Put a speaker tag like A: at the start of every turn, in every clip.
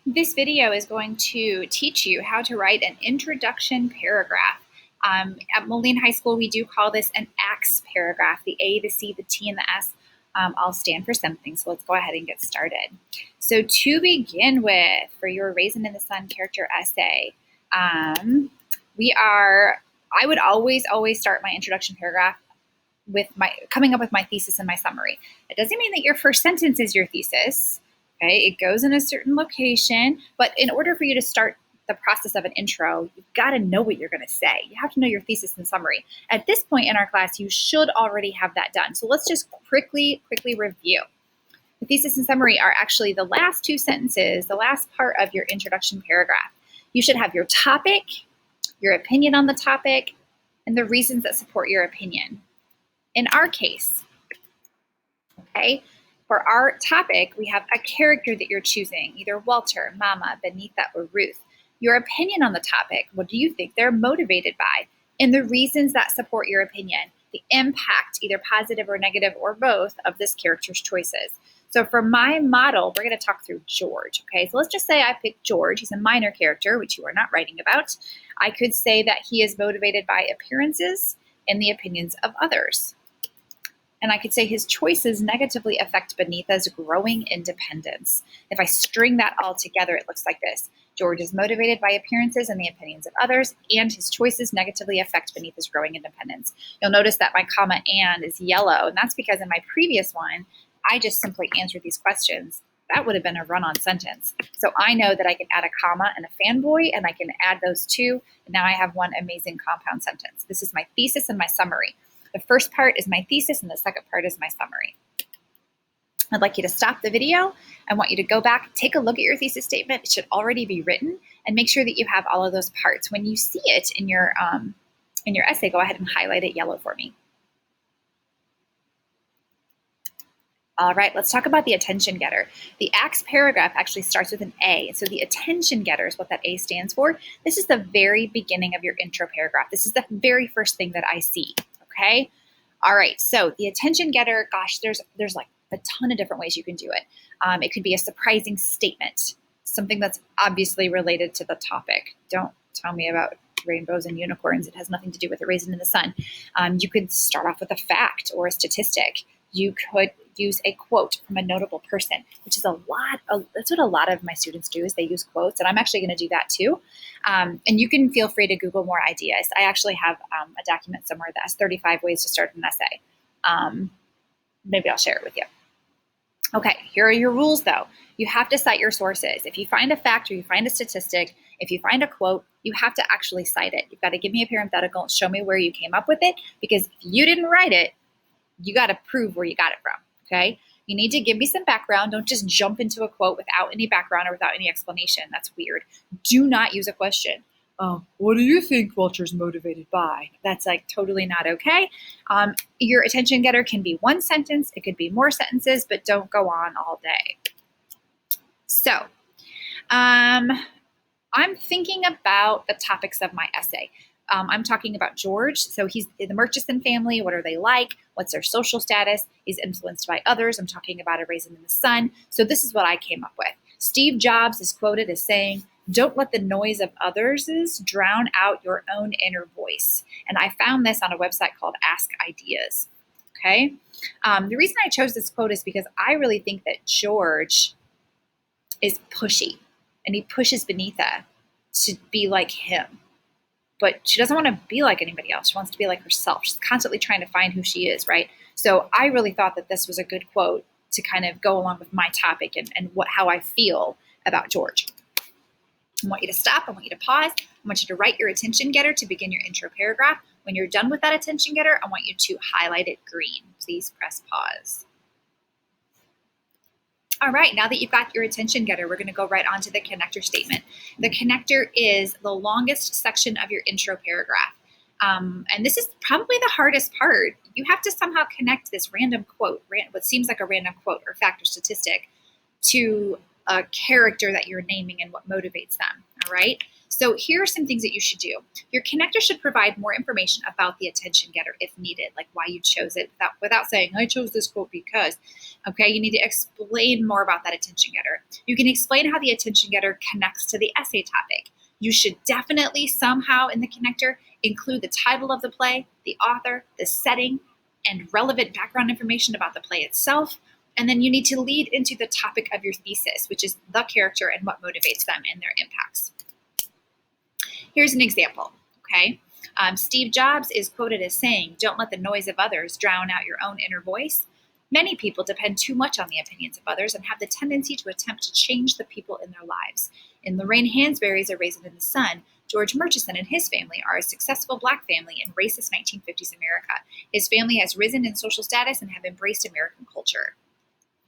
A: This video is going to teach you how to write an introduction paragraph. At Moline High School, we do call this an ACTS paragraph. The A, the C, the T, and the S all stand for something. So let's go ahead and get started. So to begin with, for your Raisin in the Sun character essay, I would always start my introduction paragraph with coming up with my thesis and my summary. It doesn't mean that your first sentence is your thesis. Okay, it goes in a certain location, but in order for you to start the process of an intro, you've got to know what you're going to say. You have to know your thesis and summary. At this point in our class, you should already have that done. So let's just quickly review. The thesis and summary are actually the last two sentences, the last part of your introduction paragraph. You should have your topic, your opinion on the topic, and the reasons that support your opinion. In our case, okay, for our topic, we have a character that you're choosing, either Walter, Mama, Benita, or Ruth. Your opinion on the topic, what do you think they're motivated by? And the reasons that support your opinion, the impact, either positive or negative or both, of this character's choices. So for my model, we're going to talk through George, okay? So let's just say I picked George. He's a minor character, which you are not writing about. I could say that he is motivated by appearances and the opinions of others. And I could say his choices negatively affect Benita's growing independence. If I string that all together, it looks like this. George is motivated by appearances and the opinions of others, and his choices negatively affect Benita's growing independence. You'll notice that my comma and is yellow, and that's because in my previous one, I just simply answered these questions. That would have been a run-on sentence. So I know that I can add a comma and a fanboy, and I can add those two, and now I have one amazing compound sentence. This is my thesis and my summary. The first part is my thesis and the second part is my summary. I'd like you to stop the video. I want you to go back, take a look at your thesis statement. It should already be written, and make sure that you have all of those parts. When you see it in your essay, go ahead and highlight it yellow for me. All right, let's talk about the attention getter. The ACTS paragraph actually starts with an A. So the attention getter is what that A stands for. This is the very beginning of your intro paragraph. This is the very first thing that I see. Okay. All right. So the attention getter, gosh, there's like a ton of different ways you can do it. It could be a surprising statement, something that's obviously related to the topic. Don't tell me about rainbows and unicorns. It has nothing to do with a Raisin in the Sun. You could start off with a fact or a statistic. You could use a quote from a notable person, which is that's what a lot of my students do, is they use quotes, and I'm actually going to do that too. And you can feel free to Google more ideas. I actually have a document somewhere that has 35 ways to start an essay. Maybe I'll share it with you. Okay, here are your rules though. You have to cite your sources. If you find a fact or you find a statistic, if you find a quote, you have to actually cite it. You've got to give me a parenthetical and show me where you came up with it, because if you didn't write it, you got to prove where you got it from, okay? You need to give me some background. Don't just jump into a quote without any background or without any explanation. That's weird. Do not use a question. What do you think Walter's motivated by? That's like totally not okay. Your attention getter can be one sentence. It could be more sentences, but don't go on all day. So I'm thinking about the topics of my essay. I'm talking about George. So he's in the Murchison family. What are they like? What's their social status? He's influenced by others. I'm talking about a Raisin in the Sun. So this is what I came up with. Steve Jobs is quoted as saying, "Don't let the noise of others drown out your own inner voice." And I found this on a website called Ask Ideas. Okay. The reason I chose this quote is because I really think that George is pushy, and he pushes Benita to be like him. But she doesn't want to be like anybody else. She wants to be like herself. She's constantly trying to find who she is, right? So I really thought that this was a good quote to kind of go along with my topic and how I feel about George. I want you to stop. I want you to pause. I want you to write your attention getter to begin your intro paragraph. When you're done with that attention getter, I want you to highlight it green. Please press pause. All right, now that you've got your attention getter, we're going to go right on to the connector statement. The connector is the longest section of your intro paragraph. And this is probably the hardest part. You have to somehow connect this random quote, what seems like a random quote or fact or statistic, to a character that you're naming and what motivates them. All right. So here are some things that you should do. Your connector should provide more information about the attention getter if needed, like why you chose it, without saying, I chose this quote because. Okay, you need to explain more about that attention getter. You can explain how the attention getter connects to the essay topic. You should definitely somehow in the connector include the title of the play, the author, the setting, and relevant background information about the play itself. And then you need to lead into the topic of your thesis, which is the character and what motivates them and their impacts. Here's an example, okay? Steve Jobs is quoted as saying, "Don't let the noise of others drown out your own inner voice." Many people depend too much on the opinions of others and have the tendency to attempt to change the people in their lives. In Lorraine Hansberry's A Raisin in the Sun, George Murchison and his family are a successful Black family in racist 1950s America. His family has risen in social status and have embraced American culture.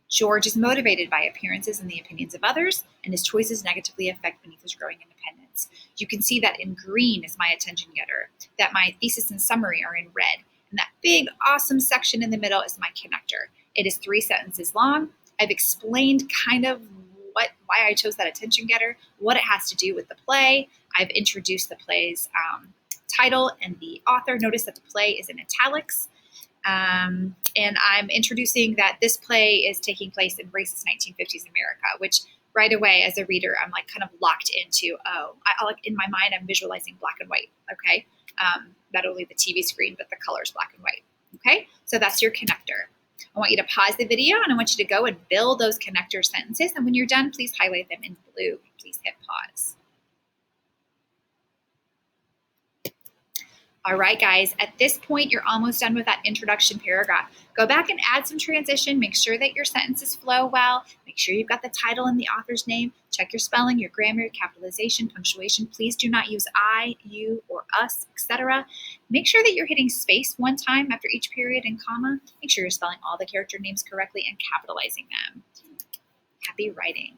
A: George is motivated by appearances and the opinions of others, and his choices negatively affect Beneatha's growing independence. You can see that in green is my attention getter, that my thesis and summary are in red, and that big, awesome section in the middle is my connector. It is 3 sentences long. I've explained kind of why I chose that attention getter, what it has to do with the play. I've introduced the play's title and the author. Notice that the play is in italics. And I'm introducing that this play is taking place in racist 1950s America, which right away as a reader, I'm like kind of locked into, in my mind, I'm visualizing black and white, okay? Not only the TV screen, but the colors black and white, okay? So that's your connector. I want you to pause the video and I want you to go and build those connector sentences. And when you're done, please highlight them in blue. Please hit pause. All right, guys, at this point, you're almost done with that introduction paragraph. Go back and add some transition. Make sure that your sentences flow well. Make sure you've got the title and the author's name. Check your spelling, your grammar, your capitalization, punctuation. Please do not use I, you, or us, etc. Make sure that you're hitting space one time after each period and comma. Make sure you're spelling all the character names correctly and capitalizing them. Happy writing.